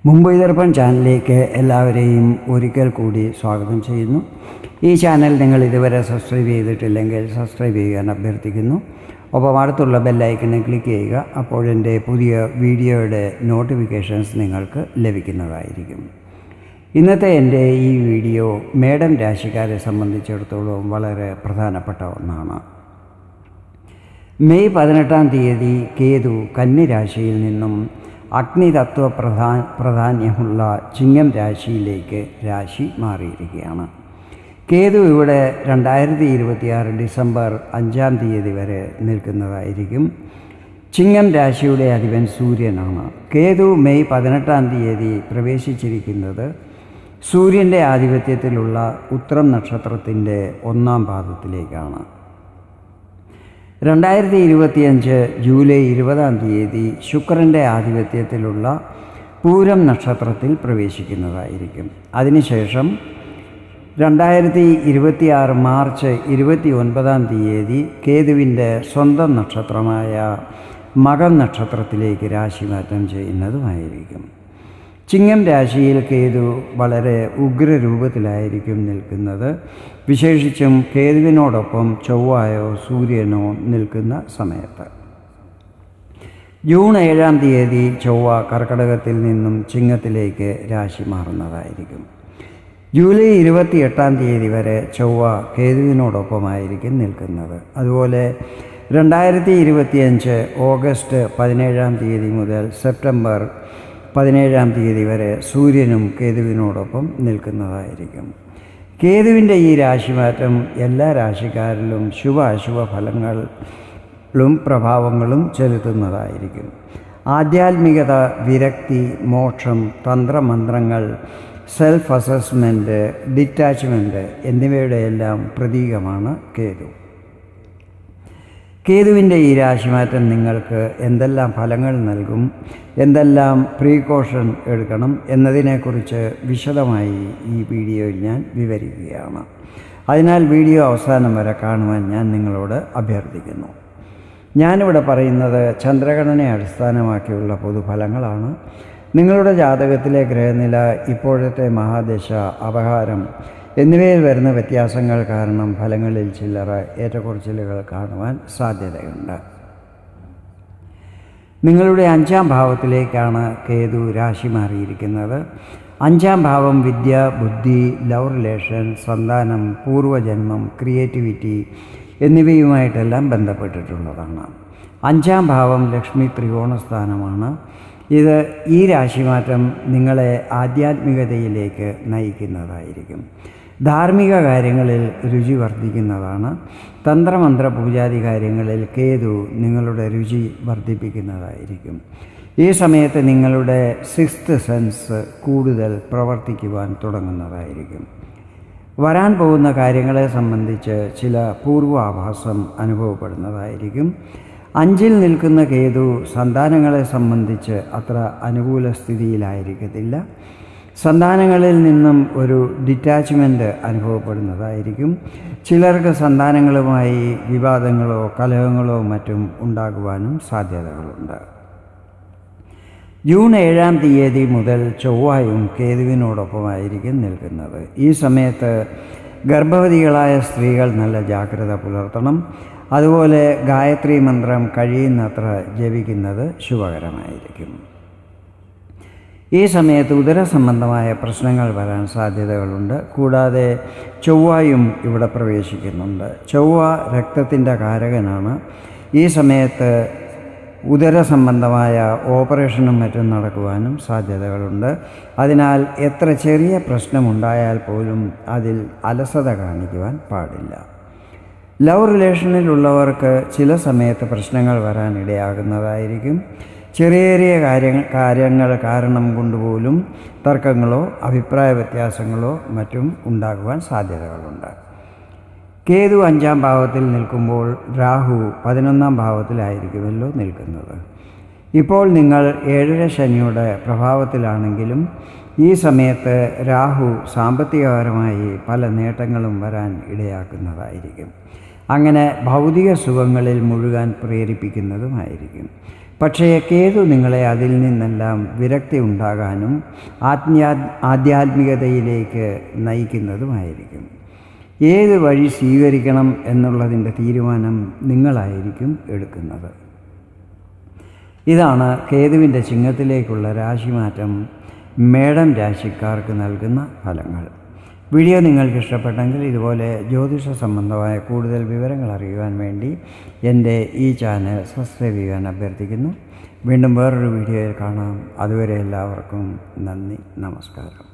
മുംബൈ ദർപ്പൺ ചാനലിലേക്ക് എല്ലാവരെയും ഒരിക്കൽ കൂടി സ്വാഗതം ചെയ്യുന്നു. ഈ ചാനൽ നിങ്ങൾ ഇതുവരെ സബ്സ്ക്രൈബ് ചെയ്തിട്ടില്ലെങ്കിൽ സബ്സ്ക്രൈബ് ചെയ്യാൻ അഭ്യർത്ഥിക്കുന്നു. ഒപ്പം അടുത്തുള്ള ബെല്ലൈക്കനെ ക്ലിക്ക് ചെയ്യുക. അപ്പോൾ എൻ്റെ പുതിയ വീഡിയോയുടെ നോട്ടിഫിക്കേഷൻസ് നിങ്ങൾക്ക് ലഭിക്കുന്നതായിരിക്കും. ഇന്നത്തെ എൻ്റെ ഈ വീഡിയോ മേടൻ രാശിക്കാരെ സംബന്ധിച്ചിടത്തോളം വളരെ പ്രധാനപ്പെട്ട ഒന്നാണ്. മെയ് 18 കേതു കന്നി രാശിയിൽ നിന്നും അഗ്നിതത്വ പ്രാധാന്യമുള്ള ചിങ്ങം രാശിയിലേക്ക് രാശി മാറിയിരിക്കുകയാണ്. കേതു ഇവിടെ 2026 ഡിസംബർ 5 വരെ നിൽക്കുന്നതായിരിക്കും. ചിങ്ങം രാശിയുടെ അധിപൻ സൂര്യനാണ്. കേതു മെയ് 18 പ്രവേശിച്ചിരിക്കുന്നത് സൂര്യൻ്റെ ആധിപത്യത്തിലുള്ള ഉത്രം നക്ഷത്രത്തിൻ്റെ 1-ാം പാദത്തിലേക്കാണ്. 2025 ജൂലൈ 20 ശുക്രൻ്റെ ആധിപത്യത്തിലുള്ള പൂരം നക്ഷത്രത്തിൽ പ്രവേശിക്കുന്നതായിരിക്കും. അതിനുശേഷം 2026 മാർച്ച് 29 കേതുവിൻ്റെ സ്വന്തം നക്ഷത്രമായ മകം നക്ഷത്രത്തിലേക്ക് രാശിമാറ്റം ചെയ്യുന്നതുമായിരിക്കും. ചിങ്ങം രാശിയിൽ കേതു വളരെ ഉഗ്രരൂപത്തിലായിരിക്കും നിൽക്കുന്നത്. വിശേഷിച്ചും കേതുവിനോടൊപ്പം ചൊവ്വയോ സൂര്യനോ നിൽക്കുന്ന സമയത്ത്. ജൂൺ 7 ചൊവ്വ കർക്കടകത്തിൽ നിന്നും ചിങ്ങത്തിലേക്ക് രാശി മാറുന്നതായിരിക്കും. ജൂലൈ 28 വരെ ചൊവ്വ കേതുവിനോടൊപ്പമായിരിക്കും നിൽക്കുന്നത്. അതുപോലെ 2025 ഓഗസ്റ്റ് 17 മുതൽ സെപ്റ്റംബർ 17 വരെ സൂര്യനും കേതുവിനോടൊപ്പം നിൽക്കുന്നതായിരിക്കും. കേതുവിൻ്റെ ഈ രാശിമാറ്റം എല്ലാ രാശിക്കാരിലും ശുഭ അശുഭ ഫലങ്ങളും പ്രഭാവങ്ങളും ചെലുത്തുന്നതായിരിക്കും. ആധ്യാത്മികത, വിരക്തി, മോക്ഷം, തന്ത്രമന്ത്രങ്ങൾ, സെൽഫ് അസസ്മെൻറ്റ്, ഡിറ്റാച്ച്മെൻറ്റ് എന്നിവയുടെ എല്ലാം പ്രതീകമാണ് കേതു. കേതുവിൻ്റെ ഈ രാശിമാറ്റം നിങ്ങൾക്ക് എന്തെല്ലാം ഫലങ്ങൾ നൽകും, എന്തെല്ലാം പ്രീകോഷൻ എടുക്കണം എന്നതിനെക്കുറിച്ച് വിശദമായി ഈ വീഡിയോയിൽ ഞാൻ വിവരിക്കുകയാണ്. അതിനാൽ വീഡിയോ അവസാനം വരെ കാണുവാൻ ഞാൻ നിങ്ങളോട് അഭ്യർത്ഥിക്കുന്നു. ഞാനിവിടെ പറയുന്നത് ചന്ദ്രഗണനയെ അടിസ്ഥാനമാക്കിയുള്ള പൊതുഫലങ്ങളാണ്. നിങ്ങളുടെ ജാതകത്തിലെ ഗ്രഹനില, ഇപ്പോഴത്തെ മഹാദശ, അപഹാരം എന്നിവയിൽ വരുന്ന വ്യത്യാസങ്ങൾ കാരണം ഫലങ്ങളിൽ ചില്ലറ ഏറ്റക്കുറച്ചിലുകൾ കാണുവാൻ സാധ്യതയുണ്ട്. നിങ്ങളുടെ 5-ാം ഭാവത്തിലേക്കാണ് കേതു രാശി മാറിയിരിക്കുന്നത്. 5-ാം ഭാവം വിദ്യ, ബുദ്ധി, ലവ് റിലേഷൻ, സന്താനം, പൂർവജന്മം, ക്രിയേറ്റിവിറ്റി എന്നിവയുമായിട്ടെല്ലാം ബന്ധപ്പെട്ടിട്ടുള്ളതാണ്. 5-ാം ഭാവം ലക്ഷ്മി ത്രികോണസ്ഥാനമാണ്. ഇത് ഈ രാശിമാറ്റം നിങ്ങളെ ആധ്യാത്മികതയിലേക്ക് നയിക്കുന്നതായിരിക്കും. ധാർമ്മിക കാര്യങ്ങളിൽ രുചി വർദ്ധിക്കുന്നതാണ്. തന്ത്രമന്ത്ര പൂജാതി കാര്യങ്ങളിൽ കേതു നിങ്ങളുടെ രുചി വർദ്ധിപ്പിക്കുന്നതായിരിക്കും. ഈ സമയത്ത് നിങ്ങളുടെ 6th സെൻസ് കൂടുതൽ പ്രവർത്തിക്കുവാൻ തുടങ്ങുന്നതായിരിക്കും. വരാൻ പോകുന്ന കാര്യങ്ങളെ സംബന്ധിച്ച് ചില പൂർവാഭാസം അനുഭവപ്പെടുന്നതായിരിക്കും. 5-ൽ നിൽക്കുന്ന കേതു സന്താനങ്ങളെ സംബന്ധിച്ച് അത്ര അനുകൂല സ്ഥിതിയിലായിരിക്കത്തില്ല. സന്താനങ്ങളിൽ നിന്നും ഒരു ഡിറ്റാച്ച്മെൻറ്റ് അനുഭവപ്പെടുന്നതായിരിക്കും. ചിലർക്ക് സന്താനങ്ങളുമായി വിവാദങ്ങളോ കലഹങ്ങളോ മറ്റും ഉണ്ടാകുവാനും സാധ്യതകളുണ്ട്. ജൂൺ 7 മുതൽ ചൊവ്വയും കേതുവിനോടൊപ്പമായിരിക്കും നിൽക്കുന്നത്. ഈ സമയത്ത് ഗർഭവതികളായ സ്ത്രീകൾ നല്ല ജാഗ്രത പുലർത്തണം. അതുപോലെ ഗായത്രി മന്ത്രം കഴിയുന്നത്ര ജപിക്കുന്നത് ശുഭകരമായിരിക്കും. ഈ സമയത്ത് ഉദരസംബന്ധമായ പ്രശ്നങ്ങൾ വരാൻ സാധ്യതകളുണ്ട്. കൂടാതെ ചൊവ്വയും ഇവിടെ പ്രവേശിക്കുന്നുണ്ട്. ചൊവ്വ രക്തത്തിൻ്റെ കാരകനാണ്. ഈ സമയത്ത് ഉദരസംബന്ധമായ ഓപ്പറേഷനും മറ്റും നടക്കുവാനും സാധ്യതകളുണ്ട്. അതിനാൽ എത്ര ചെറിയ പ്രശ്നമുണ്ടായാൽ പോലും അതിൽ അലസത കാണിക്കുവാൻ പാടില്ല. ലവ് റിലേഷനിലുള്ളവർക്ക് ചില സമയത്ത് പ്രശ്നങ്ങൾ വരാൻ ഇടയാകുന്നതായിരിക്കും. ചെറിയ ചെറിയ കാര്യങ്ങൾ കാരണം കൊണ്ടുപോലും തർക്കങ്ങളോ അഭിപ്രായ വ്യത്യാസങ്ങളോ മറ്റും ഉണ്ടാകുവാൻ സാധ്യതകളുണ്ട്. കേതു 5-ാം ഭാവത്തിൽ നിൽക്കുമ്പോൾ രാഹു 11-ാം ഭാവത്തിലായിരിക്കുമല്ലോ നിൽക്കുന്നത്. ഇപ്പോൾ നിങ്ങൾ 7 ശനിയുടെ പ്രഭാവത്തിലാണെങ്കിലും ഈ സമയത്ത് രാഹു സാമ്പത്തികപരമായി പല നേട്ടങ്ങളും വരാൻ ഇടയാക്കുന്നതായിരിക്കും. അങ്ങനെ ഭൗതിക സുഖങ്ങളിൽ മുഴുകാൻ പ്രേരിപ്പിക്കുന്നതുമായിരിക്കും. പക്ഷേ കേതു നിങ്ങളെ അതിൽ നിന്നെല്ലാം വിരക്തി ഉണ്ടാകാനും ആധ്യാത്മികതയിലേക്ക് നയിക്കുന്നതുമായിരിക്കും. ഏത് വഴി സ്വീകരിക്കണം എന്നുള്ളതിൻ്റെ തീരുമാനം നിങ്ങളായിരിക്കും എടുക്കുന്നത്. ഇതാണ് കേതുവിൻ്റെ ചിങ്ങത്തിലേക്കുള്ള രാശിമാറ്റം മേടം രാശിക്കാർക്ക് നൽകുന്ന ഫലങ്ങൾ. വീഡിയോ നിങ്ങൾക്ക് ഇഷ്ടപ്പെട്ടെങ്കിൽ ഇതുപോലെ ജ്യോതിഷ സംബന്ധമായ കൂടുതൽ വിവരങ്ങൾ അറിയുവാൻ വേണ്ടി എൻ്റെ ഈ ചാനൽ സബ്സ്ക്രൈബ് ചെയ്യാൻ അഭ്യർത്ഥിക്കുന്നു. വീണ്ടും വേറൊരു വീഡിയോയിൽ കാണാം. അതുവരെ എല്ലാവർക്കും നന്ദി, നമസ്കാരം.